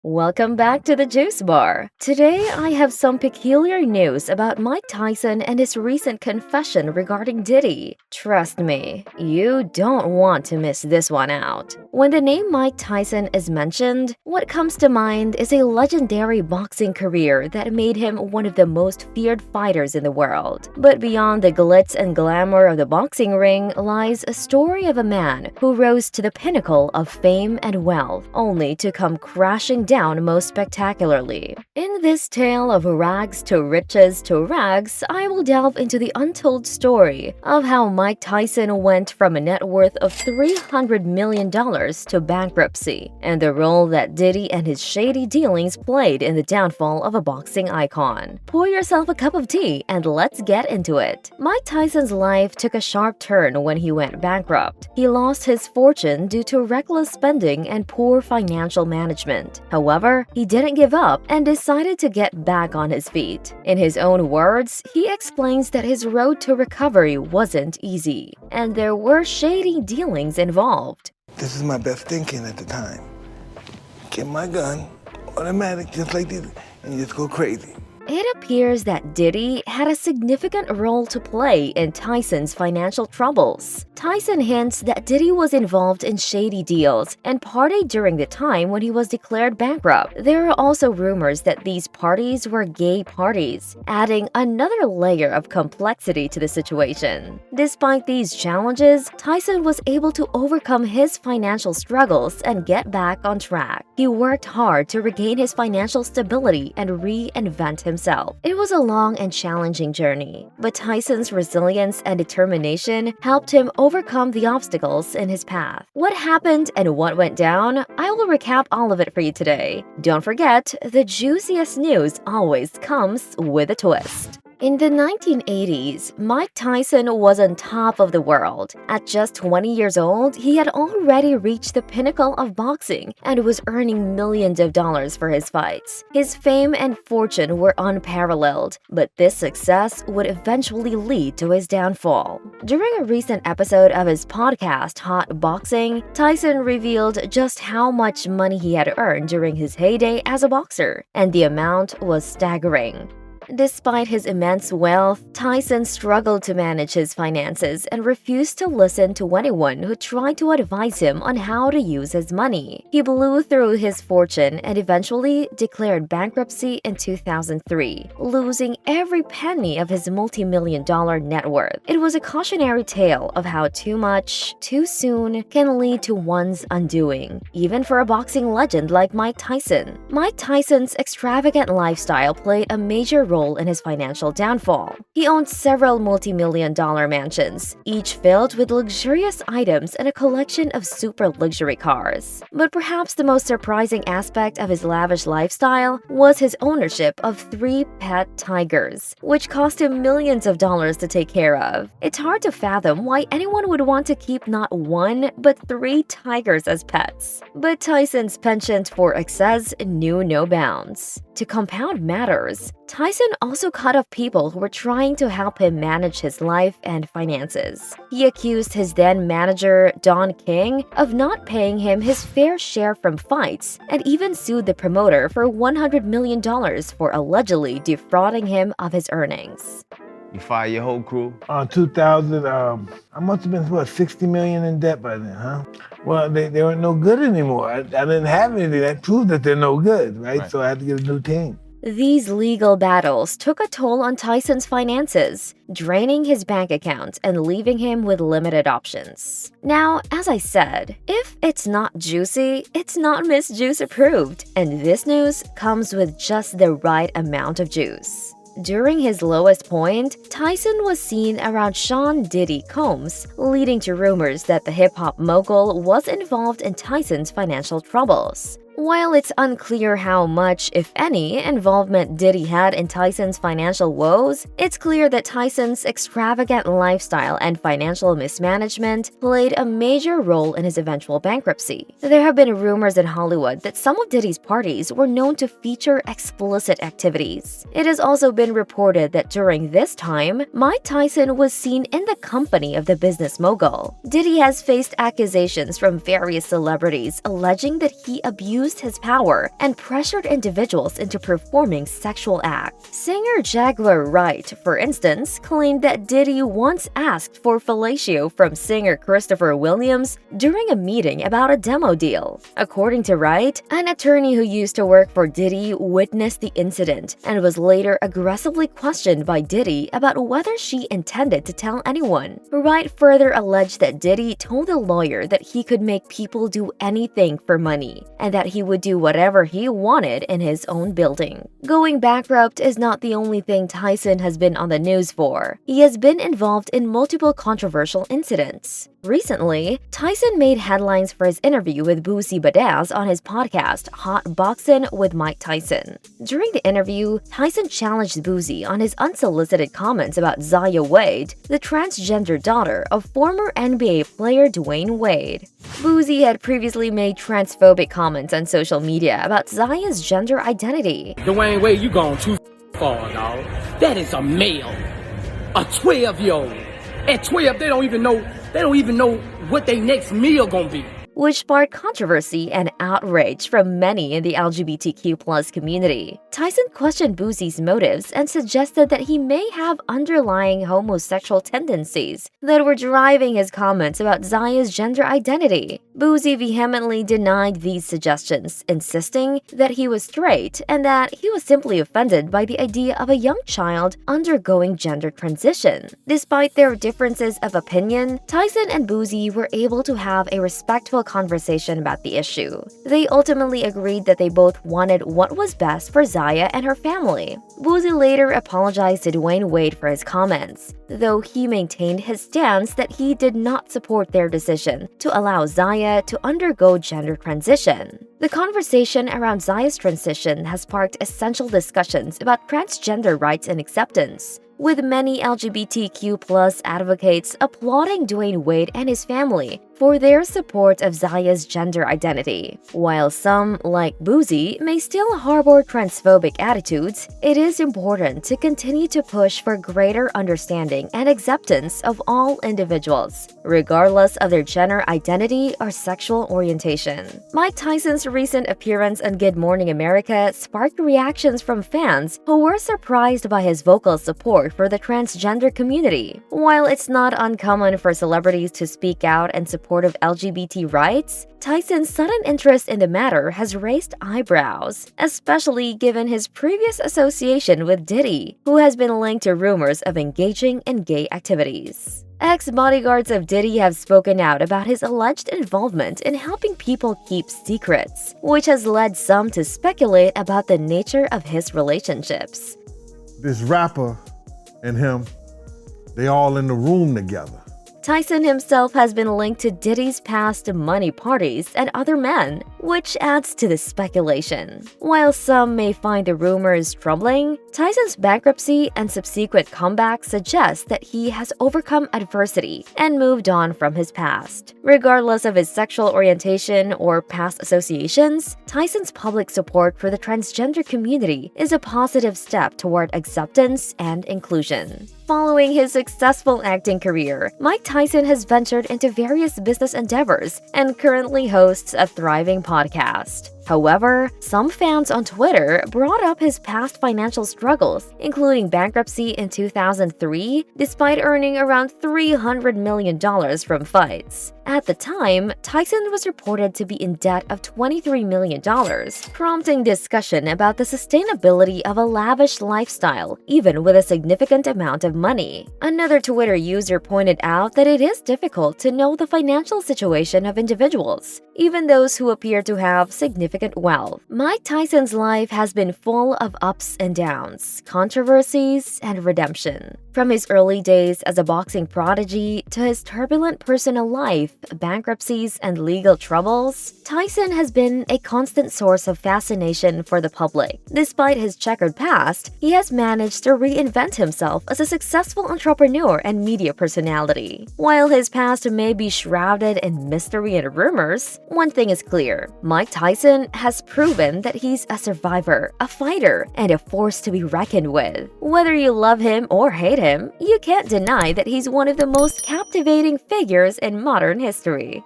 Welcome back to the Juice Bar. Today, I have some peculiar news about Mike Tyson and his recent confession regarding Diddy. Trust me, you don't want to miss this one out. When the name Mike Tyson is mentioned, what comes to mind is a legendary boxing career that made him one of the most feared fighters in the world. But beyond the glitz and glamour of the boxing ring lies a story of a man who rose to the pinnacle of fame and wealth, only to come crashing down most spectacularly. In this tale of rags to riches to rags, I will delve into the untold story of how Mike Tyson went from a net worth of $300 million to bankruptcy, and the role that Diddy and his shady dealings played in the downfall of a boxing icon. Pour yourself a cup of tea and let's get into it. Mike Tyson's life took a sharp turn when he went bankrupt. He lost his fortune due to reckless spending and poor financial management. However, he didn't give up and decided to get back on his feet. In his own words, he explains that his road to recovery wasn't easy, and there were shady dealings involved. This is my best thinking at the time. Get my gun, automatic, just like this, and just go crazy. It appears that Diddy had a significant role to play in Tyson's financial troubles. Tyson hints that Diddy was involved in shady deals and partied during the time when he was declared bankrupt. There are also rumors that these parties were gay parties, adding another layer of complexity to the situation. Despite these challenges, Tyson was able to overcome his financial struggles and get back on track. He worked hard to regain his financial stability and reinvent himself. It was a long and challenging journey, but Tyson's resilience and determination helped him overcome the obstacles in his path. What happened and what went down? I will recap all of it for you today. Don't forget, the juiciest news always comes with a twist. In the 1980s, Mike Tyson was on top of the world. At just 20 years old, he had already reached the pinnacle of boxing and was earning millions of dollars for his fights. His fame and fortune were unparalleled, but this success would eventually lead to his downfall. During a recent episode of his podcast, Hot Boxing, Tyson revealed just how much money he had earned during his heyday as a boxer, and the amount was staggering. Despite his immense wealth, Tyson struggled to manage his finances and refused to listen to anyone who tried to advise him on how to use his money. He blew through his fortune and eventually declared bankruptcy in 2003, losing every penny of his multi-million-dollar net worth. It was a cautionary tale of how too much, too soon can lead to one's undoing, even for a boxing legend like Mike Tyson. Mike Tyson's extravagant lifestyle played a major role in his financial downfall. He owned several multi-million-dollar mansions, each filled with luxurious items and a collection of super luxury cars. But perhaps the most surprising aspect of his lavish lifestyle was his ownership of 3 pet tigers, which cost him millions of dollars to take care of. It's hard to fathom why anyone would want to keep not 1 but 3 tigers as pets. But Tyson's penchant for excess knew no bounds. To compound matters, Tyson also cut off people who were trying to help him manage his life and finances. He accused his then manager, Don King, of not paying him his fair share from fights and even sued the promoter for $100 million for allegedly defrauding him of his earnings. You fire your whole crew? 2000, I must have been, 60 million in debt by then, huh? Well, they weren't no good anymore. I didn't have anything. That proved that they're no good, right? So I had to get a new team. These legal battles took a toll on Tyson's finances, draining his bank account and leaving him with limited options. Now, as I said, if it's not juicy, it's not Miss Juice approved, and this news comes with just the right amount of juice. During his lowest point, Tyson was seen around Sean Diddy Combs, leading to rumors that the hip-hop mogul was involved in Tyson's financial troubles. While it's unclear how much, if any, involvement Diddy had in Tyson's financial woes, it's clear that Tyson's extravagant lifestyle and financial mismanagement played a major role in his eventual bankruptcy. There have been rumors in Hollywood that some of Diddy's parties were known to feature explicit activities. It has also been reported that during this time, Mike Tyson was seen in the company of the business mogul. Diddy has faced accusations from various celebrities alleging that he abused abused his power and pressured individuals into performing sexual acts. Singer Jaguar Wright, for instance, claimed that Diddy once asked for fellatio from singer Christopher Williams during a meeting about a demo deal. According to Wright, an attorney who used to work for Diddy witnessed the incident and was later aggressively questioned by Diddy about whether she intended to tell anyone. Wright further alleged that Diddy told the lawyer that he could make people do anything for money and that he would do whatever he wanted in his own building. Going bankrupt is not the only thing Tyson has been on the news for. He has been involved in multiple controversial incidents. Recently, Tyson made headlines for his interview with Boosie Badazz on his podcast Hot Boxin' with Mike Tyson. During the interview, Tyson challenged Boosie on his unsolicited comments about Zaya Wade, the transgender daughter of former NBA player Dwayne Wade. Boosie had previously made transphobic comments on social media about Zaya's gender identity. Dwayne Wade, you gone too far, dog. That is a male, a 12-year-old. At 12, they don't even know what their next meal gonna be. Which sparked controversy and outrage from many in the LGBTQ+ community. Tyson questioned Boosie's motives and suggested that he may have underlying homosexual tendencies that were driving his comments about Zaya's gender identity. Boosie vehemently denied these suggestions, insisting that he was straight and that he was simply offended by the idea of a young child undergoing gender transition. Despite their differences of opinion, Tyson and Boosie were able to have a respectful conversation about the issue. They ultimately agreed that they both wanted what was best for Zaya and her family. Boosie later apologized to Dwayne Wade for his comments, though he maintained his stance that he did not support their decision to allow Zaya to undergo gender transition. The conversation around Zaya's transition has sparked essential discussions about transgender rights and acceptance, with many LGBTQ+ advocates applauding Dwayne Wade and his family for their support of Zaya's gender identity. While some, like Boosie, may still harbor transphobic attitudes, it is important to continue to push for greater understanding and acceptance of all individuals, regardless of their gender identity or sexual orientation. Mike Tyson's recent appearance on Good Morning America sparked reactions from fans who were surprised by his vocal support for the transgender community. While it's not uncommon for celebrities to speak out in support of LGBT rights, Tyson's sudden interest in the matter has raised eyebrows, especially given his previous association with Diddy, who has been linked to rumors of engaging in gay activities. Ex-bodyguards of Diddy have spoken out about his alleged involvement in helping people keep secrets, which has led some to speculate about the nature of his relationships. This rapper and him, they all in the room together. Tyson himself has been linked to Diddy's past money parties and other men, which adds to the speculation. While some may find the rumors troubling, Tyson's bankruptcy and subsequent comeback suggest that he has overcome adversity and moved on from his past. Regardless of his sexual orientation or past associations, Tyson's public support for the transgender community is a positive step toward acceptance and inclusion. Following his successful acting career, Mike Tyson has ventured into various business endeavors and currently hosts a thriving podcast. However, some fans on Twitter brought up his past financial struggles, including bankruptcy in 2003, despite earning around $300 million from fights. At the time, Tyson was reported to be in debt of $23 million, prompting discussion about the sustainability of a lavish lifestyle, even with a significant amount of money. Another Twitter user pointed out that it is difficult to know the financial situation of individuals, even those who appear to have significant wealth. Mike Tyson's life has been full of ups and downs, controversies, and redemption. From his early days as a boxing prodigy to his turbulent personal life, bankruptcies, and legal troubles, Tyson has been a constant source of fascination for the public. Despite his checkered past, he has managed to reinvent himself as a successful entrepreneur and media personality. While his past may be shrouded in mystery and rumors, one thing is clear: Mike Tyson has proven that he's a survivor, a fighter, and a force to be reckoned with. Whether you love him or hate him, you can't deny that he's one of the most captivating figures in modern history.